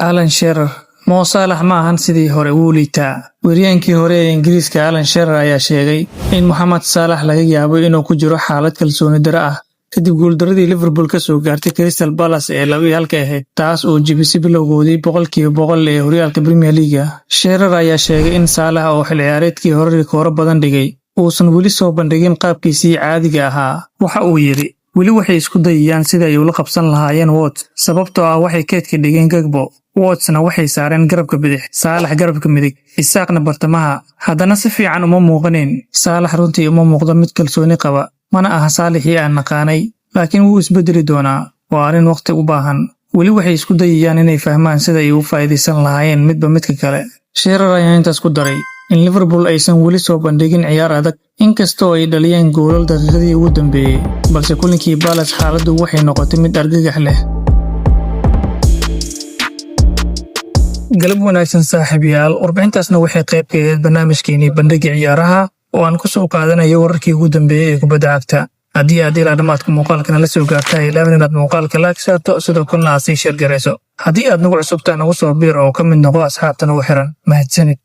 Alan Shearer Mo Salah ma ahan sidii hore uu liitaa. Weeriyaankii hore ee Ingiriiska Alan Shearer ayaa sheegay in Mohamed Salah laga yaabo inuu ku jiro xaalad kalsooni darro ah kadib guuldaradii Liverpool ka soo gaartay Crystal Palace ee 2-1 ahayd, taas oo jebisay bilowgoodii 100% ee horyaalka Premier League. Shearer ayaa sheegay in Salah oo xil ciyaareedkii hore rikooro badan dhigay uusan weli soo bandhigin qaabkiisii caadiga ahaa. Waxa uu yiri weli waxay isku dayayaan sida ay ula qabsan lahaayeen Watts sababtoo ah waxay keedka dhigeen Gakpo. Wattsna waxay saareen garabka bidix, Salah garabka midig, Isaaqna bartamaha. Haddana si fiican uma muuqaneen. Salah runtii uma muuqdo mid kalsooni qaba, mana aha Salihii aan naqaanay, laakiin wuu isbedeli doonaa. Waa arrin waqti u baahan. Weli waxay isku dayayaan inay fahmaan sida ay u faa'iideysan lahaayeen midba midka kale. Shearer ayaa intaas ku daray in Liverpool aysan weli soo bandhigin ciyaar adag inkastoo ay dhaliyeen goolal daqiiqadii ugu dambeeyay, balse kulinkii Palace xaaladdu waxay noqotay mid argagax leh. galab wanaagsan saaxiibayaal, warbixintaasna waxay qayb ka ahayd barnaamijkeennii bandhigga ciyaaraha oo aan ku soo qaadanayo wararkii ugu dambeeyay ee kubadda cagta. Haddii aad ilaa dhamaadka muuqaalkana la soo gaartay, ilaamin inaad muuqaalka like saarto, sidoo kalena aad sii share garayso. Haddii aad nagu cusubtaan nagu soo biir oo ka mid noqo asxaabta nagu xiran. Mahadsanid.